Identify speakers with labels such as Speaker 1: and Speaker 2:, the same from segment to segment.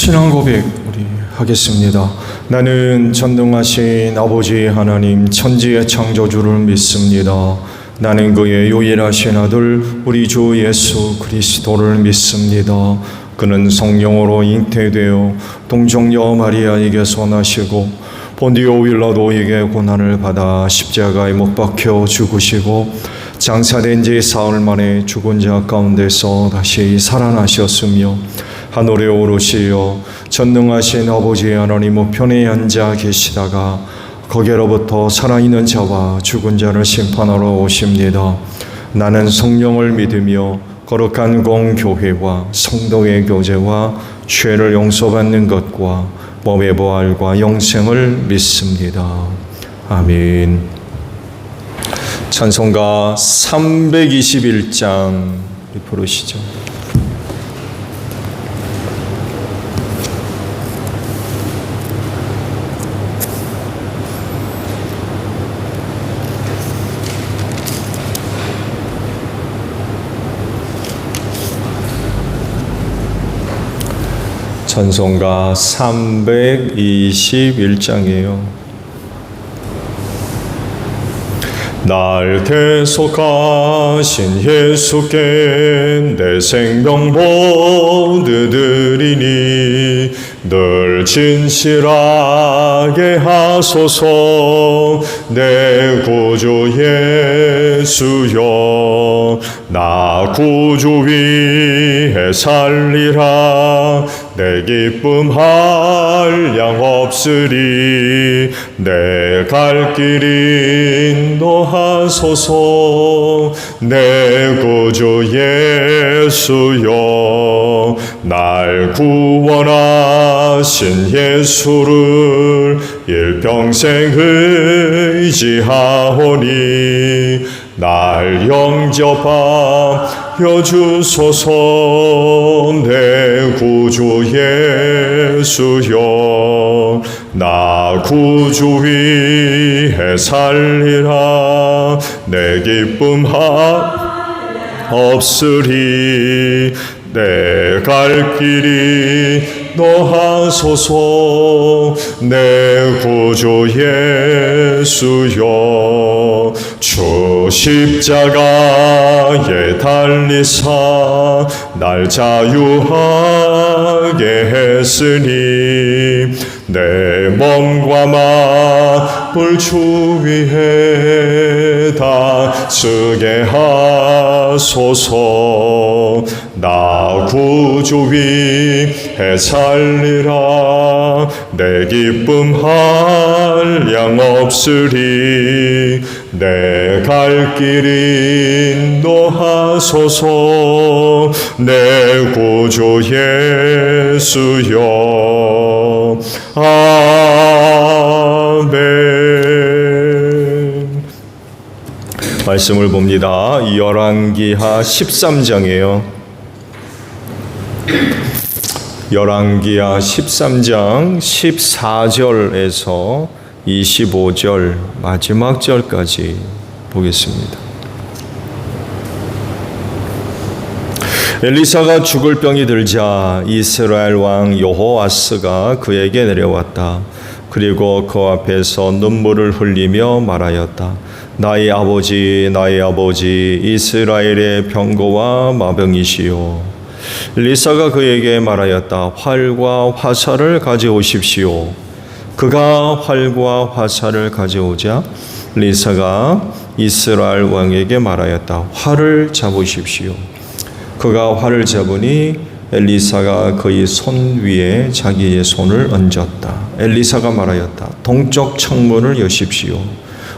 Speaker 1: 신앙 고백 우리 하겠습니다. 나는 전능하신 아버지 하나님 천지의 창조주를 믿습니다. 나는 그의 유일하신 아들 우리 주 예수 그리스도를 믿습니다. 그는 성령으로 잉태되어 동정녀 마리아에게서 나시고 본디오 빌라도에게 고난을 받아 십자가에 못 박혀 죽으시고 장사된 지 사흘 만에 죽은 자 가운데서 다시 살아나셨으며 하늘에 오르시어 전능하신 아버지 하나님 우편에 앉아 계시다가 거기로부터 살아있는 자와 죽은 자를 심판하러 오십니다. 나는 성령을 믿으며 거룩한 공교회와 성도의 교제와 죄를 용서받는 것과 몸의 부활과 영생을 믿습니다. 아멘. 찬송가 321장 부르시죠. 찬송가 321장이에요. 날 대속하신 예수께 내 생명 모두 드리니 늘 진실하게 하소서. 내 구주 예수여 나 구주 위에 살리라. 내 기쁨 한량 없으리. 내 갈 길 인도하소서. 내 구주 예수여 날 구원하신 예수를 일평생 의지하오니 날 영접하여 주소서. 내 구주 예수여 나 구주 위에 살리라. 내 기쁨 없으리. 내 갈 길이 인도하소서. 내 구주 예수여 주 십자가에 달리사 날 자유하게 했으니 내 몸과 마음을 주 위에 다 쓰게 하소서. 나 구주 위에 살리라. 내 기쁨 한량 없으리. 내 갈 길 인도하소서. 내 구주 예수여 아멘. 말씀을 봅니다. 열왕기하 13장이에요. 열왕기하 13장 14절에서 25절 마지막 절까지 보겠습니다. 엘리사가 죽을 병이 들자 이스라엘 왕 여호아스가 그에게 내려왔다. 그리고 그 앞에서 눈물을 흘리며 말하였다. 나의 아버지 이스라엘의 병거와 마병이시오. 엘리사가 그에게 말하였다. 활과 화살을 가져오십시오. 그가 활과 화살을 가져오자 엘리사가 이스라엘 왕에게 말하였다. 활을 잡으십시오. 그가 활을 잡으니 엘리사가 그의 손 위에 자기의 손을 얹었다. 엘리사가 말하였다. 동쪽 창문을 여십시오.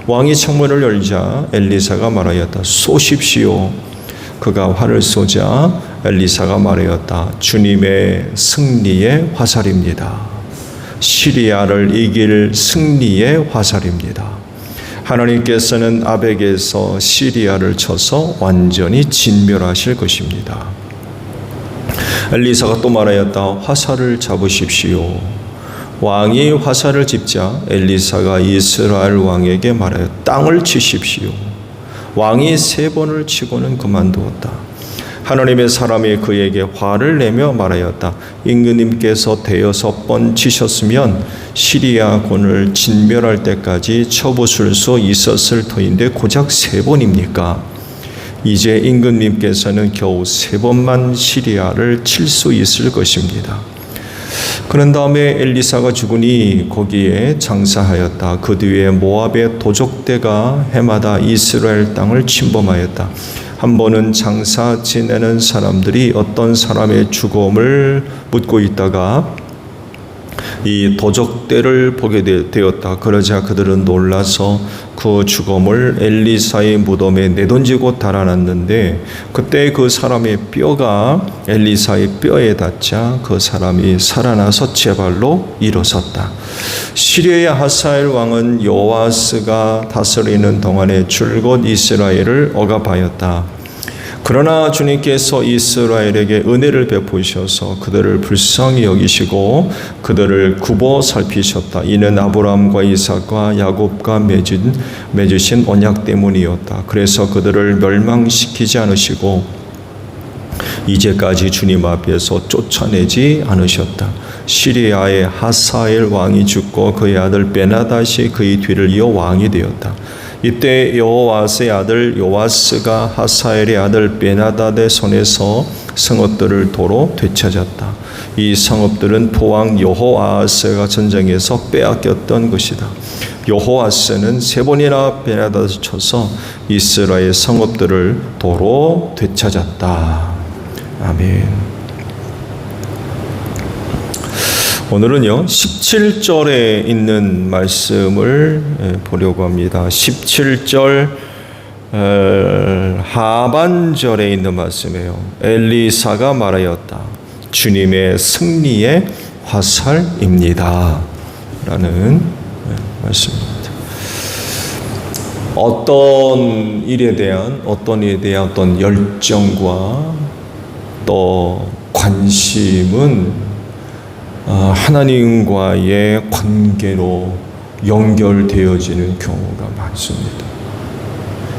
Speaker 1: 왕이 창문을 열자 엘리사가 말하였다. 쏘십시오. 그가 활을 쏘자 엘리사가 말하였다. 주님의 승리의 화살입니다. 시리아를 이길 승리의 화살입니다. 하나님께서는 아벡에서 시리아를 쳐서 완전히 진멸하실 것입니다. 엘리사가 또 말하였다. 화살을 잡으십시오. 왕이 화살을 짚자 엘리사가 이스라엘 왕에게 말하여 땅을 치십시오. 왕이 3번을 치고는 그만두었다. 하나님의 사람이 그에게 화를 내며 말하였다. 임금님께서 대여섯 번 치셨으면 시리아군을 진멸할 때까지 쳐부술 수 있었을 터인데 고작 3번입니까? 이제 임금님께서는 겨우 3번만 시리아를 칠 수 있을 것입니다. 그런 다음에 엘리사가 죽으니 거기에 장사하였다. 그 뒤에 모압의 도적대가 해마다 이스라엘 땅을 침범하였다. 한 번은 장사 지내는 사람들이 어떤 사람의 죽음을 묻고 있다가 이 도적대를 보게 되었다. 그러자 그들은 놀라서 그 죽음을 엘리사의 무덤에 내던지고 달아났는데 그때 그 사람의 뼈가 엘리사의 뼈에 닿자 그 사람이 살아나서 제발로 일어섰다. 시리아의 하사엘 왕은 요아스가 다스리는 동안에 줄곧 이스라엘을 억압하였다. 그러나 주님께서 이스라엘에게 은혜를 베푸셔서 그들을 불쌍히 여기시고 그들을 굽어 살피셨다. 이는 아브라함과 이삭과 야곱과 맺으신 언약 때문이었다. 그래서 그들을 멸망시키지 않으시고 이제까지 주님 앞에서 쫓아내지 않으셨다. 시리아의 하사엘 왕이 죽고 그의 아들 베나닷이 그의 뒤를 이어 왕이 되었다. 이때 여호와스의 아들 요아스가 하사엘의 아들 베나닷의 손에서 성읍들을 도로 되찾았다. 이 성읍들은 포왕 여호아스가 전쟁에서 빼앗겼던 것이다. 여호아스는 3번이나 베나닷을 쳐서 이스라엘 성읍들을 도로 되찾았다. 아멘. 오늘은요 17절에 있는 말씀을 보려고 합니다. 17절 하반절에 있는 말씀이에요. 엘리사가 말하였다. 주님의 승리의 화살입니다. 라는 말씀입니다. 어떤 일에 대한 어떤 열정과 또 관심은 하나님과의 관계로 연결되어지는 경우가 많습니다.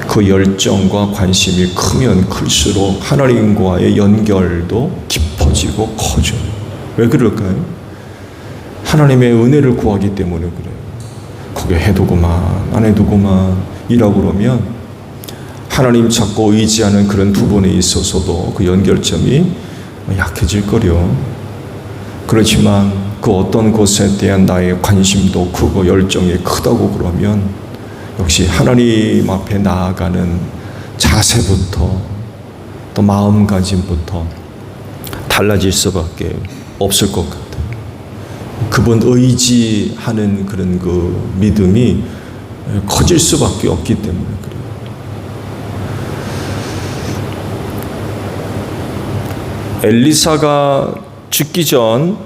Speaker 1: 그 열정과 관심이 크면 클수록 하나님과의 연결도 깊어지고 커져요. 왜 그럴까요? 하나님의 은혜를 구하기 때문에 그래요. 그게 해두고만 안 해두고만 이라고 그러면 하나님 찾고 의지하는 그런 부분에 있어서도 그 연결점이 약해질 거려. 그렇지만 그 어떤 것에 대한 나의 관심도 크고 열정이 크다고 그러면 역시 하나님 앞에 나아가는 자세부터 또 마음가짐부터 달라질 수밖에 없을 것 같아요. 그분 의지하는 그런 그 믿음이 커질 수밖에 없기 때문에 그래요. 엘리사가 죽기 전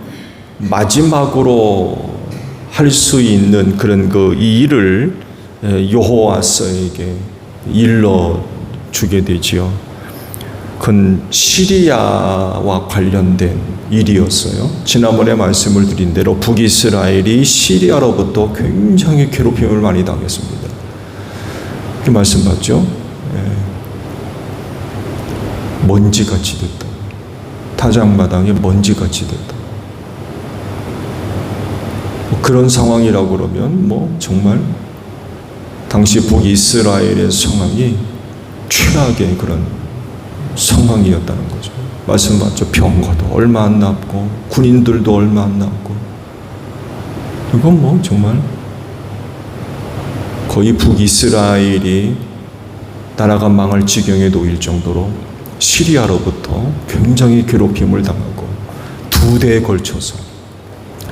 Speaker 1: 마지막으로 할 수 있는 그런 그 일을 여호와스에게 일러 주게 되지요. 그건 시리아와 관련된 일이었어요. 지난번에 말씀을 드린 대로 북이스라엘이 시리아로부터 굉장히 괴롭힘을 많이 당했습니다. 그 말씀 봤죠? 먼지같이 됐다. 타작마당에 먼지같이 됐다. 그런 상황이라고 그러면 정말 당시 북이스라엘의 상황이 최악의 그런 상황이었다는 거죠. 말씀 맞죠? 병거도 얼마 안 남고 군인들도 얼마 안 남고 이건 정말 거의 북이스라엘이 나라가 망할 지경에 놓일 정도로 시리아로부터 굉장히 괴롭힘을 당하고 2대에 걸쳐서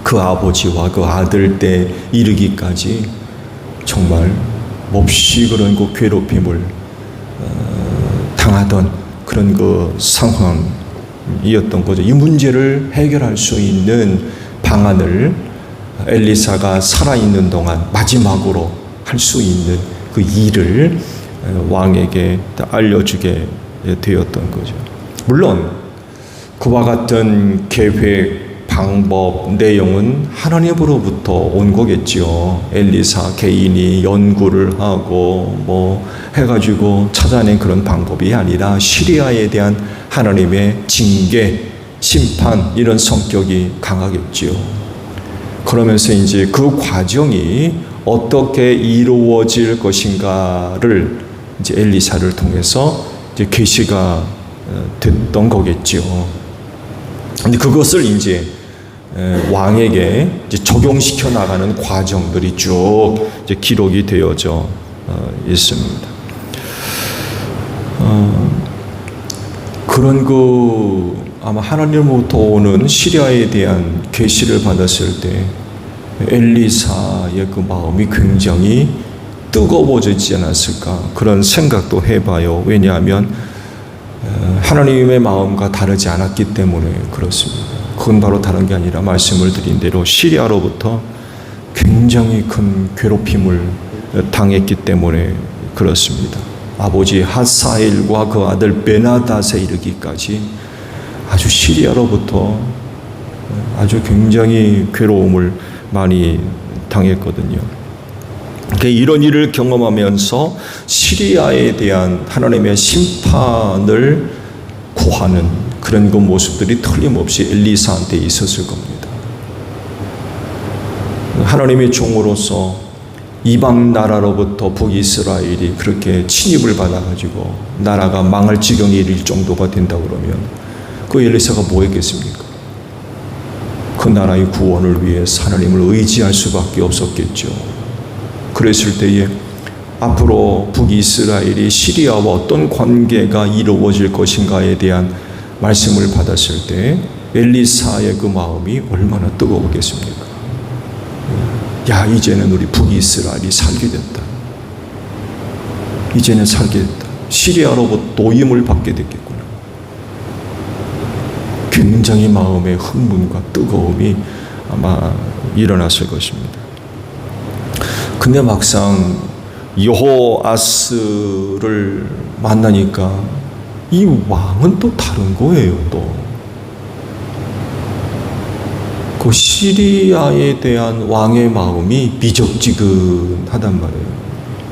Speaker 1: 그 아버지와 그 아들 때 이르기까지 정말 몹시 그런 그 괴롭힘을 당하던 그런 그 상황이었던 거죠. 이 문제를 해결할 수 있는 방안을 엘리사가 살아있는 동안 마지막으로 할 수 있는 그 일을 왕에게 알려주게 되었던 거죠. 물론 그와 같은 계획, 방법, 내용은 하나님으로부터 온 거겠지요. 엘리사 개인이 연구를 하고 뭐 해가지고 찾아낸 그런 방법이 아니라 시리아에 대한 하나님의 징계, 심판 이런 성격이 강하겠지요. 그러면서 이제 그 과정이 어떻게 이루어질 것인가를 이제 엘리사를 통해서 이제 계시가 됐던 거겠지요. 근데 그것을 이제 왕에게 이제 적용시켜 나가는 과정들이 쭉 이제 기록이 되어져 있습니다. 그런 아마 하나님으로부터 오는 시리아에 대한 계시를 받았을 때 엘리사의 그 마음이 굉장히 뜨거워지지 않았을까 그런 생각도 해봐요. 왜냐하면 하나님의 마음과 다르지 않았기 때문에 그렇습니다. 그건 바로 다른 게 아니라 말씀을 드린 대로 시리아로부터 굉장히 큰 괴롭힘을 당했기 때문에 그렇습니다. 아버지 하사엘과 그 아들 베나닷에 이르기까지 아주 시리아로부터 아주 굉장히 괴로움을 많이 당했거든요. 이런 일을 경험하면서 시리아에 대한 하나님의 심판을 구하는 그런 그 모습들이 틀림없이 엘리사한테 있었을 겁니다. 하나님의 종으로서 이방 나라로부터 북이스라엘이 그렇게 침입을 받아가지고 나라가 망할 지경에 이를 정도가 된다 그러면 그 엘리사가 뭐 했겠습니까? 그 나라의 구원을 위해서 하나님을 의지할 수밖에 없었겠죠. 그랬을 때에 앞으로 북이스라엘이 시리아와 어떤 관계가 이루어질 것인가에 대한 말씀을 받았을 때 엘리사의 그 마음이 얼마나 뜨거웠겠습니까? 야, 이제는 우리 북이스라엘이 살게 됐다. 이제는 살게 됐다. 시리아로부터 노임을 받게 됐겠구나. 굉장히 마음의 흥분과 뜨거움이 아마 일어났을 것입니다. 근데 막상 여호아스를 만나니까 이 왕은 또 다른 거예요. 또 그 시리아에 대한 왕의 마음이 미적지근하단 말이에요.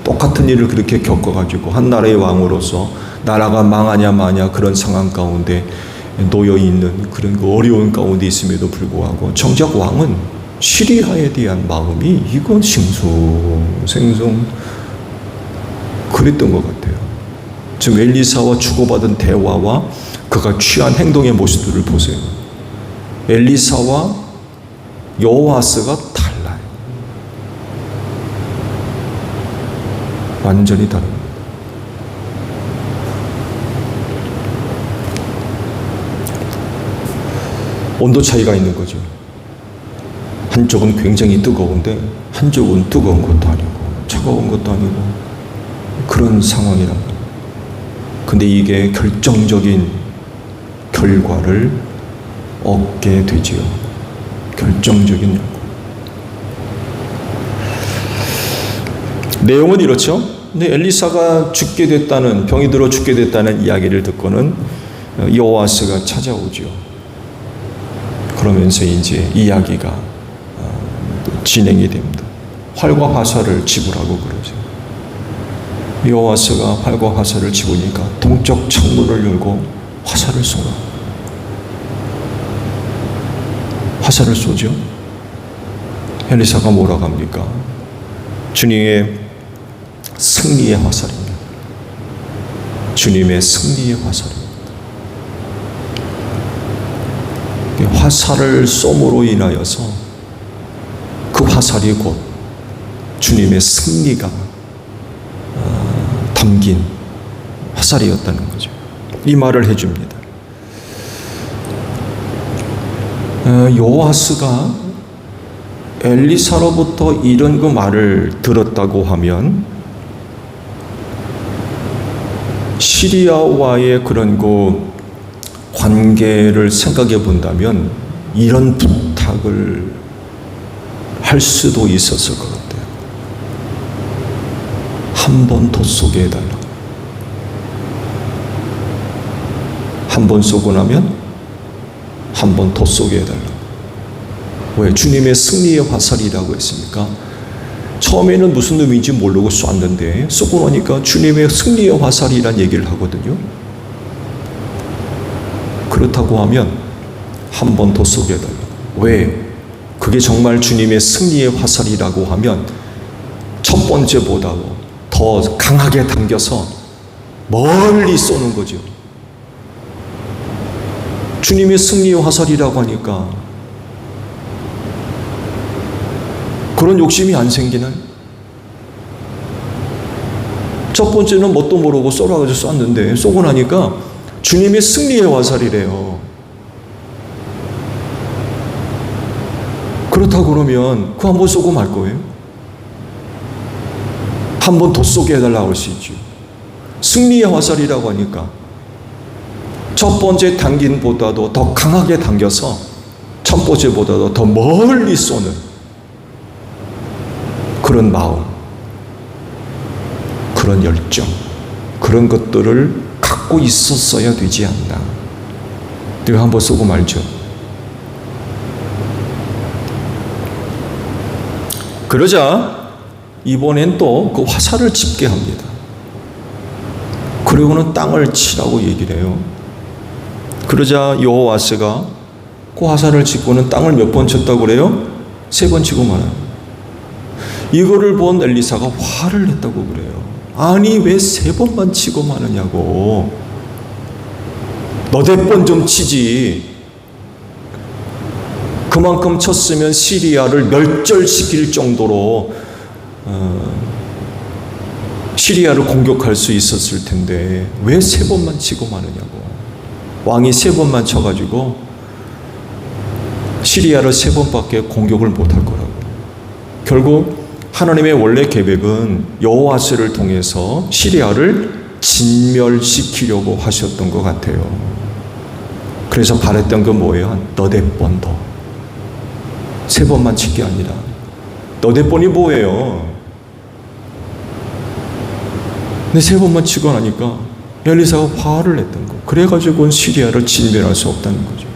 Speaker 1: 똑같은 일을 그렇게 겪어가지고 한 나라의 왕으로서 나라가 망하냐 마냐 그런 상황 가운데 놓여 있는 그런 그 어려운 가운데 있음에도 불구하고 정작 왕은 시리아에 대한 마음이 이건 싱숭생숭 그랬던 것 같아요. 지금 엘리사와 주고받은 대화와 그가 취한 행동의 모습들을 보세요. 엘리사와 여호아스가 달라요. 완전히 다릅니다. 온도 차이가 있는 거죠. 한쪽은 굉장히 뜨거운데 한쪽은 뜨거운 것도 아니고 차가운 것도 아니고 그런 상황이란 말이에요. 근데 이게 결정적인 결과를 얻게 되지요. 결정적인 결과. 내용은 이렇죠. 근데 엘리사가 죽게 됐다는, 병이 들어 죽게 됐다는 이야기를 듣고는 여호아스가 찾아오죠. 그러면서 이제 이야기가 진행이 됩니다. 활과 화살을 집으라고 그러죠. 여호아스가 활과 화살을 집으니까 동쪽 창문을 열고 화살을 쏘라. 화살을 쏘죠. 엘리사가 뭐라고 합니까? 주님의 승리의 화살입니다. 주님의 승리의 화살입니다. 화살을 쏘므로 인하여서 그 화살이 곧 주님의 승리가 담긴 화살이었다는 거죠. 이 말을 해줍니다. 여호아스가 엘리사로부터 이런 그 말을 들었다고 하면 시리아와의 그런 그 관계를 생각해 본다면 이런 부탁을 할 수도 있었을 것 같아요. 한 번 더 쏘게 해달라. 한 번 쏘고 나면 한 번 더 쏘게 해달라. 왜? 주님의 승리의 화살이라고 했습니까? 처음에는 무슨 의미인지 모르고 쐈는데 쏘고 나니까 주님의 승리의 화살이란 얘기를 하거든요. 그렇다고 하면 한 번 더 쏘게달라. 왜? 그게 정말 주님의 승리의 화살이라고 하면 첫 번째보다도 더 강하게 당겨서 멀리 쏘는 거죠. 주님의 승리의 화살이라고 하니까 그런 욕심이 안 생기나요? 첫 번째는 뭣도 모르고 쏘라가지고 쐈는데 쏘고 나니까 주님의 승리의 화살이래요. 그렇다고 그러면 그 한 번 쏘고 말 거예요? 한 번 더 쏘게 해달라고 할 수 있죠. 승리의 화살이라고 하니까 첫 번째 당긴보다도 더 강하게 당겨서 첫 번째보다도 더 멀리 쏘는 그런 마음, 그런 열정, 그런 것들을 갖고 있었어야 되지 않나. 내가 한번 쏘고 말죠. 그러자 이번엔 또 그 화살을 짚게 합니다. 그리고는 땅을 치라고 얘기를 해요. 그러자 여호와스가 그 화살을 짚고는 땅을 몇 번 쳤다고 그래요? 3번 치고 말아요. 이거를 본 엘리사가 화를 냈다고 그래요. 아니 왜 3번만 치고 마느냐고. 너댓 번 좀 치지. 그만큼 쳤으면 시리아를 멸절시킬 정도로 시리아를 공격할 수 있었을 텐데 왜 3번만 치고 마느냐고. 왕이 3번만 쳐가지고 시리아를 3번밖에 공격을 못할 거라고. 결국 하나님의 원래 계획은 여호와스를 통해서 시리아를 진멸시키려고 하셨던 것 같아요. 그래서 바랬던 건 뭐예요? 너댓 번 더. 3번만 칠 게 아니라 너댓 번이 뭐예요? 근데 3번만 치고 나니까 엘리사가 화를 냈던 거. 그래가지고 시리아를 진멸할 수 없다는 거죠.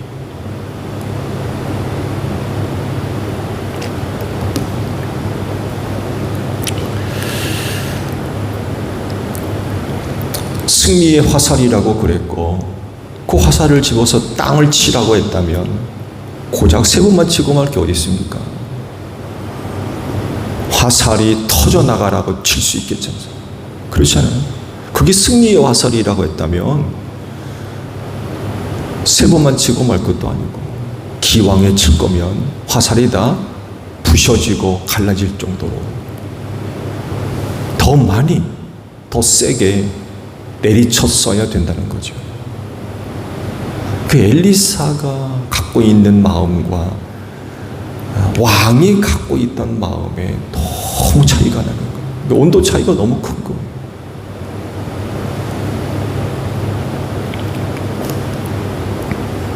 Speaker 1: 승리의 화살이라고 그랬고 그 화살을 집어서 땅을 치라고 했다면 고작 3번만 치고 말 게 어디 있습니까? 화살이 터져나가라고 칠 수 있겠잖아요. 그렇잖아요. 그게 승리의 화살이라고 했다면 3번만 치고 말 것도 아니고 기왕에 칠 거면 화살이 다 부셔지고 갈라질 정도로 더 많이 더 세게 내리쳤어야 된다는 거죠. 그 엘리사가 갖고 있는 마음과 왕이 갖고 있던 마음에 너무 차이가 나는 거예요. 온도 차이가 너무 큰 거예요.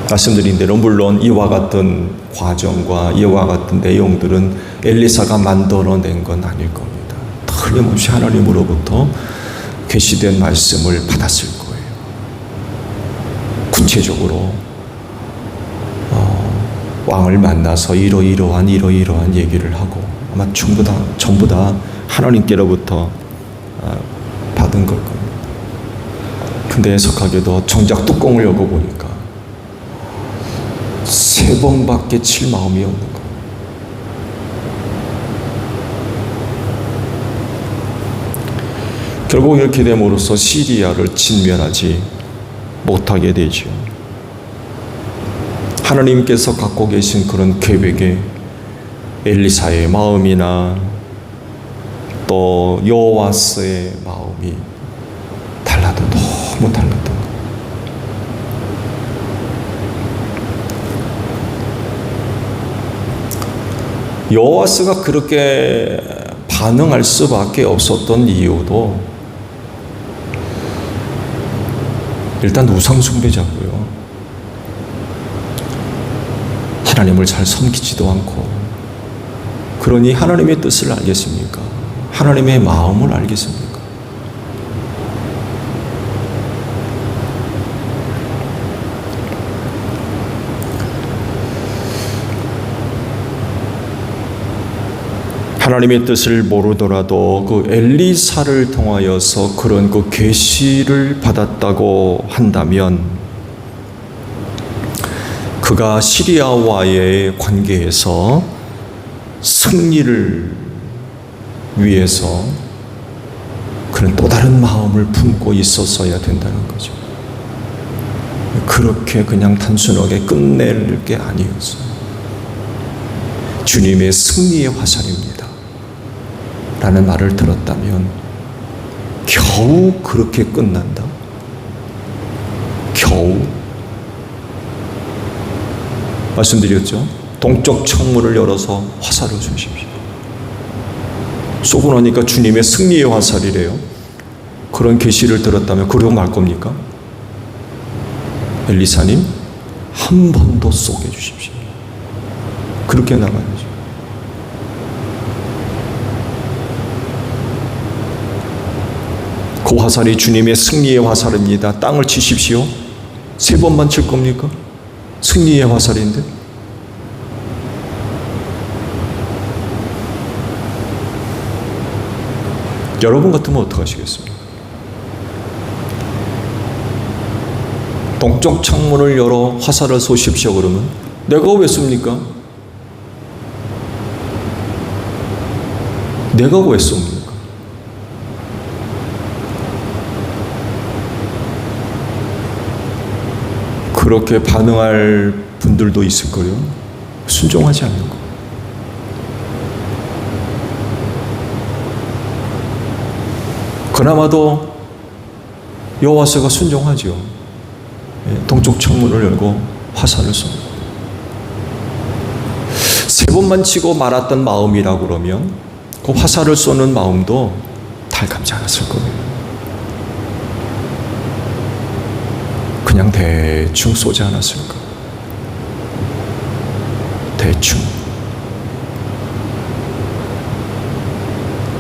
Speaker 1: 말씀드린 대로 물론 이와 같은 과정과 이와 같은 내용들은 엘리사가 만들어낸 건 아닐 겁니다. 틀림없이 하나님으로부터 계시된 말씀을 받았을 거예요. 구체적으로 왕을 만나서 이러이러한 얘기를 하고 아마 전부 다 하나님께로부터 받은 걸 겁니다. 근데 해석하게도 정작 뚜껑을 열어보니까 3번밖에 칠 마음이 없는 거예요. 결국 이렇게 됨으로써 시리아를 진멸하지 못하게 되죠. 하나님께서 갖고 계신 그런 계획에 엘리사의 마음이나 또 여호와스의 마음이 달라도 너무 달랐던 거예요. 여호와스가 그렇게 반응할 수밖에 없었던 이유도 일단 우상숭배자고요. 하나님을 잘 섬기지도 않고, 그러니 하나님의 뜻을 알겠습니까? 하나님의 마음을 알겠습니까? 하나님의 뜻을 모르더라도 그 엘리사를 통하여서 그런 그 계시를 받았다고 한다면 그가 시리아와의 관계에서 승리를 위해서 그런 또 다른 마음을 품고 있었어야 된다는 거죠. 그렇게 그냥 단순하게 끝낼 게 아니었어요. 주님의 승리의 화살입니다 라는 말을 들었다면 겨우 그렇게 끝난다? 겨우? 말씀드렸죠? 동쪽 창문을 열어서 화살을 쏘십시오. 쏘고 나니까 주님의 승리의 화살이래요. 그런 계시를 들었다면 그러고 말 겁니까? 엘리사님, 한 번 더 쏘게 주십시오. 그렇게 나가야죠. 그 화살이 주님의 승리의 화살입니다. 땅을 치십시오. 3번만 칠 겁니까? 승리의 화살인데. 여러분 같으면 어떡하시겠습니까? 동쪽 창문을 열어 화살을 쏘십시오 그러면 내가 왜 쏩니까? 내가 왜 쏩니까? 그렇게 반응할 분들도 있을 거예요. 순종하지 않는 거. 그나마도 여호와서가 순종하죠. 동쪽 창문을 열고 화살을 쏩니다. 3번만 치고 말았던 마음이라고 그러면 그 화살을 쏘는 마음도 달갑지 않았을 거예요. 그냥 대충 쏘지 않았을까? 대충.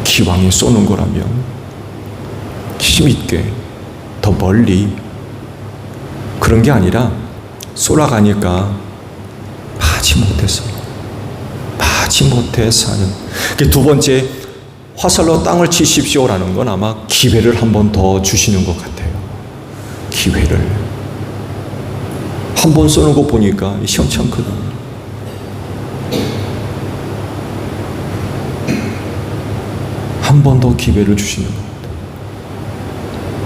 Speaker 1: 기왕에 쏘는 거라면 힘있게 더 멀리 그런 게 아니라 쏘라가니까 마지 못해서 하는. 두 번째, 화살로 땅을 치십시오라는 건 아마 기회를 한 번 더 주시는 것 같아요. 기회를. 한 번 쏘는 거 보니까 시원찮거든요. 한 번 더 기회를 주시는 것 같아요.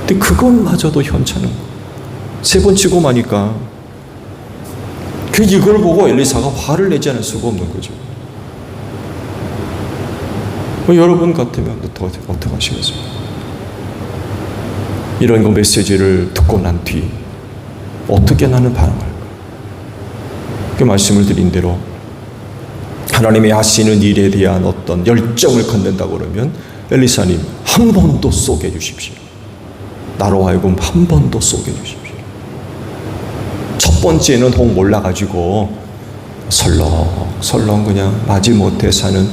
Speaker 1: 근데 그것마저도 현찮은 거예요. 3번 치고 마니까 이걸 보고 엘리사가 화를 내지 않을 수가 없는 거죠. 여러분 같으면 어떻게 하시겠어요? 이런 거 메시지를 듣고 난 뒤 어떻게 나는 반응할까? 그 말씀을 드린 대로 하나님이 하시는 일에 대한 어떤 열정을 건넨다고 그러면 엘리사님 한 번 더 쏘게 해주십시오. 나로 하여금 한 번 더 쏘게 해주십시오. 첫 번째는 혹 몰라가지고 설렁설렁 그냥 마지못해 사는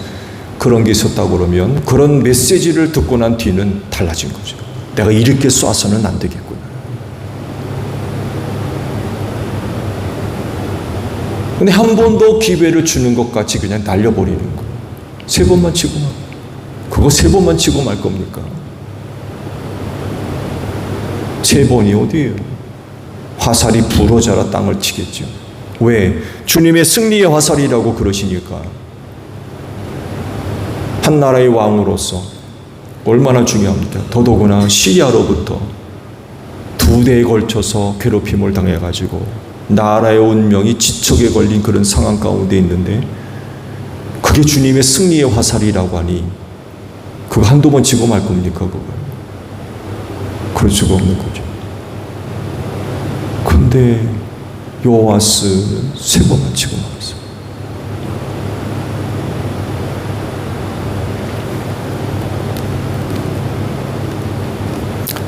Speaker 1: 그런 게 있었다고 그러면 그런 메시지를 듣고 난 뒤는 달라진 거죠. 내가 이렇게 쏴서는 안 되겠구나. 근데 한 번 더 기회를 주는 것 같이 그냥 날려버리는 거예요. 3번만 치고 말. 그거 3번만 치고 말 겁니까? 3번이 어디예요? 화살이 부러져라 땅을 치겠죠. 왜? 주님의 승리의 화살이라고 그러시니까. 한 나라의 왕으로서 얼마나 중요합니까? 더더구나 시리아로부터 2대에 걸쳐서 괴롭힘을 당해가지고 나라의 운명이 지척에 걸린 그런 상황 가운데 있는데 그게 주님의 승리의 화살이라고 하니 그거 한두 번 치고 말 겁니까? 그거 그럴 수가 없는 거죠. 근데 요아스 3번만 치고 말았어요.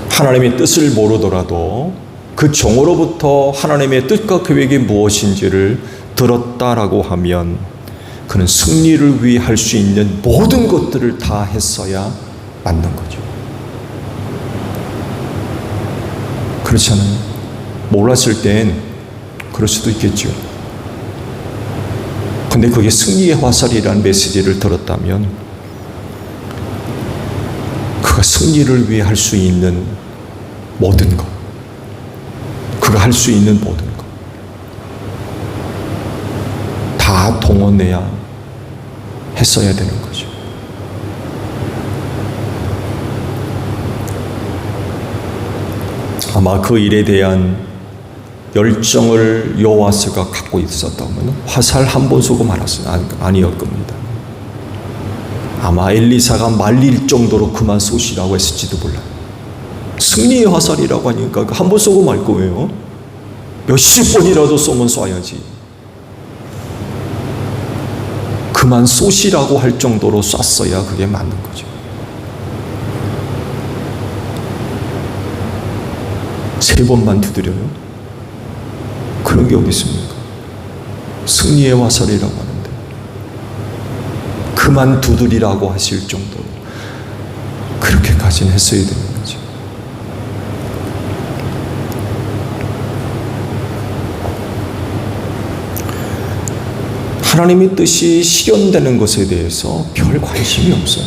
Speaker 1: 하나님의 뜻을 모르더라도 그 종으로부터 하나님의 뜻과 계획이 무엇인지를 들었다라고 하면 그는 승리를 위해 할 수 있는 모든 것들을 다 했어야 맞는 거죠. 그렇지 않아요? 몰랐을 땐 그럴 수도 있겠죠. 근데 그게 승리의 화살이라는 메시지를 들었다면 그가 승리를 위해 할 수 있는 모든 것, 그가 할 수 있는 모든 것 다 동원해야 했어야 되는 거죠. 아마 그 일에 대한 열정을 여호와스가 갖고 있었다면 화살 한 번 쏘고 말았어요. 아니었 겁니다. 아마 엘리사가 말릴 정도로 그만 쏘시라고 했을지도 몰라요. 승리의 화살이라고 하니까 한 번 쏘고 말 거예요. 몇십 번이라도 쏘면 쏴야지. 그만 쏘시라고 할 정도로 쐈어야 그게 맞는 거죠. 세 번만 두드려요? 그런 게 어디 있습니까? 승리의 화살이라고 하는데 그만 두드리라고 하실 정도로 그렇게까지는 했어야 되는 거죠. 하나님의 뜻이 실현되는 것에 대해서 별 관심이 없어요.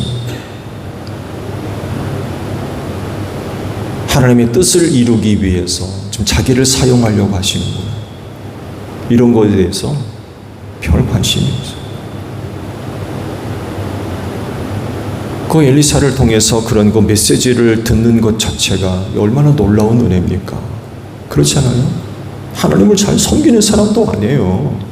Speaker 1: 하나님의 뜻을 이루기 위해서 좀 자기를 사용하려고 하시는구나. 이런 것에 대해서 별 관심이 없어요. 그 엘리사를 통해서 그런 그 메시지를 듣는 것 자체가 얼마나 놀라운 은혜입니까? 그렇지 않아요? 하나님을 잘 섬기는 사람도 아니에요.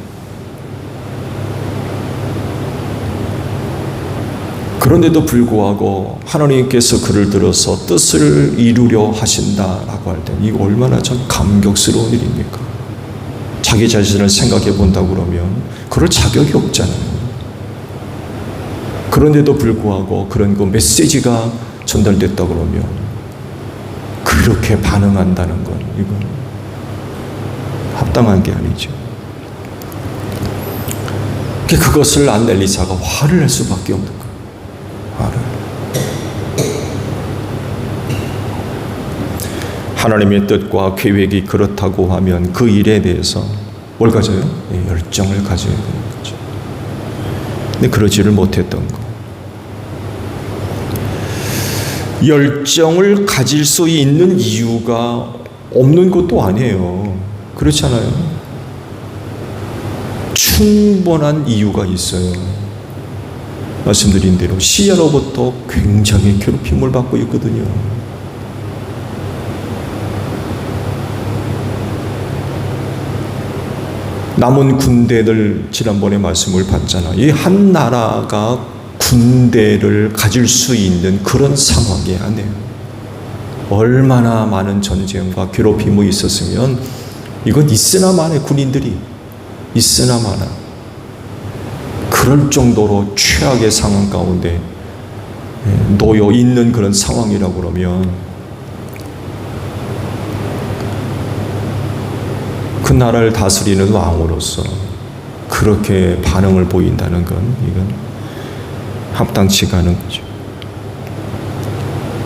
Speaker 1: 그런데도 불구하고 하나님께서 그를 들어서 뜻을 이루려 하신다라고 할 때 이거 얼마나 참 감격스러운 일입니까? 자기 자신을 생각해 본다고 그러면 그럴 자격이 없잖아요. 그런데도 불구하고 그런 그 메시지가 전달됐다 그러면 그렇게 반응한다는 건 이건 합당한 게 아니죠. 그것을 안 엘리사가 화를 낼 수밖에 없는 거예요. 하나님의 뜻과 계획이 그렇다고 하면 그 일에 대해서 뭘 가져요? 열정을 가져야 되는 거죠. 근데 그러지를 못했던 거. 열정을 가질 수 있는 이유가 없는 것도 아니에요. 그렇지 않아요? 충분한 이유가 있어요. 말씀드린 대로 시야로부터 굉장히 괴롭힘을 받고 있거든요. 남은 군대들 지난번에 말씀을 봤잖아. 이 한 나라가 군대를 가질 수 있는 그런 상황이 아니에요. 얼마나 많은 전쟁과 괴롭힘이 있었으면 이건 있으나 마나 군인들이 있으나 마나 그럴 정도로 최악의 상황 가운데 놓여 있는 그런 상황이라고 그러면 그 나라를 다스리는 왕으로서 그렇게 반응을 보인다는 건 이건 합당치가 않은 거죠.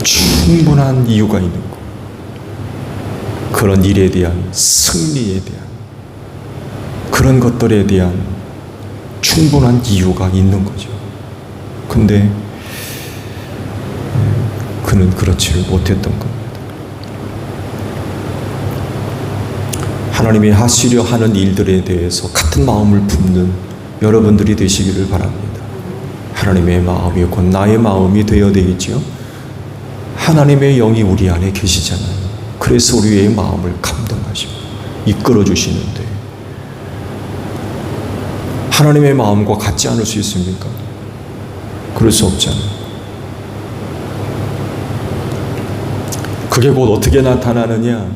Speaker 1: 충분한 이유가 있는 거. 그런 일에 대한 승리에 대한 그런 것들에 대한 충분한 이유가 있는 거죠. 근데 그는 그렇지를 못했던 겁니다. 하나님이 하시려 하는 일들에 대해서 같은 마음을 품는 여러분들이 되시기를 바랍니다. 하나님의 마음이 곧 나의 마음이 되어야 되겠지요. 하나님의 영이 우리 안에 계시잖아요. 그래서 우리의 마음을 감동하시고 이끌어 주시는데 하나님의 마음과 같지 않을 수 있습니까? 그럴 수 없잖아요. 그게 곧 어떻게 나타나느냐?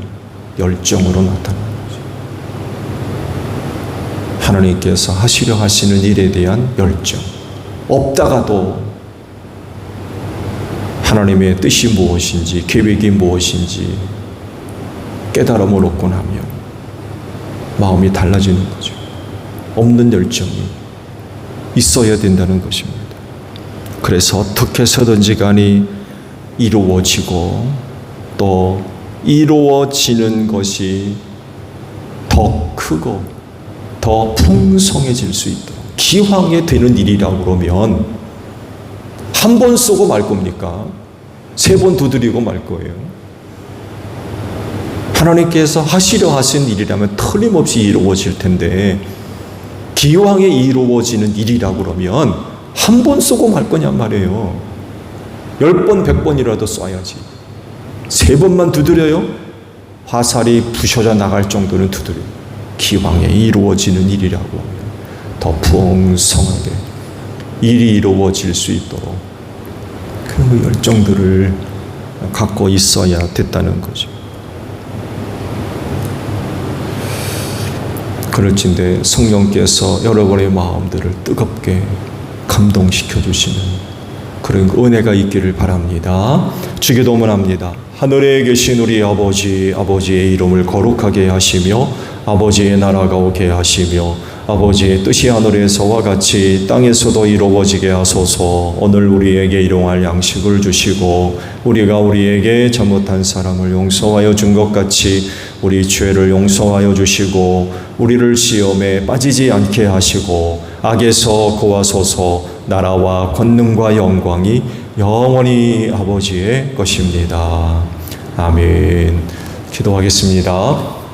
Speaker 1: 열정으로 나타나는 거죠. 하나님께서 하시려 하시는 일에 대한 열정. 없다가도 하나님의 뜻이 무엇인지 계획이 무엇인지 깨달음을 얻고 나면 마음이 달라지는 거죠. 없는 열정이 있어야 된다는 것입니다. 그래서 어떻게 해서든지 간에 이루어지고 또 이루어지는 것이 더 크고 더 풍성해질 수 있도록 기왕에 되는 일이라고 그러면 한 번 쏘고 말 겁니까? 3번 두드리고 말 거예요. 하나님께서 하시려 하신 일이라면 틀림없이 이루어질 텐데 기왕에 이루어지는 일이라고 그러면 한 번 쏘고 말 거냔 말이에요. 10번, 100번이라도 쏴야지. 3번만 두드려요? 화살이 부셔져 나갈 정도는 두드려요. 기왕에 이루어지는 일이라고 하면 더 풍성하게 일이 이루어질 수 있도록 그 열정들을 갖고 있어야 됐다는 거죠. 그럴진데 성령께서 여러분의 마음들을 뜨겁게 감동시켜 주시는 그런 은혜가 있기를 바랍니다. 주기도문합니다. 하늘에 계신 우리 아버지, 아버지의 이름을 거룩하게 하시며 아버지의 나라가 오게 하시며 아버지의 뜻이 하늘에서와 같이 땅에서도 이루어지게 하소서. 오늘 우리에게 일용할 양식을 주시고 우리가 우리에게 잘못한 사람을 용서하여 준 것 같이 우리 죄를 용서하여 주시고 우리를 시험에 빠지지 않게 하시고 악에서 구하소서. 나라와 권능과 영광이 영원히 아버지의 것입니다. 아멘. 기도하겠습니다.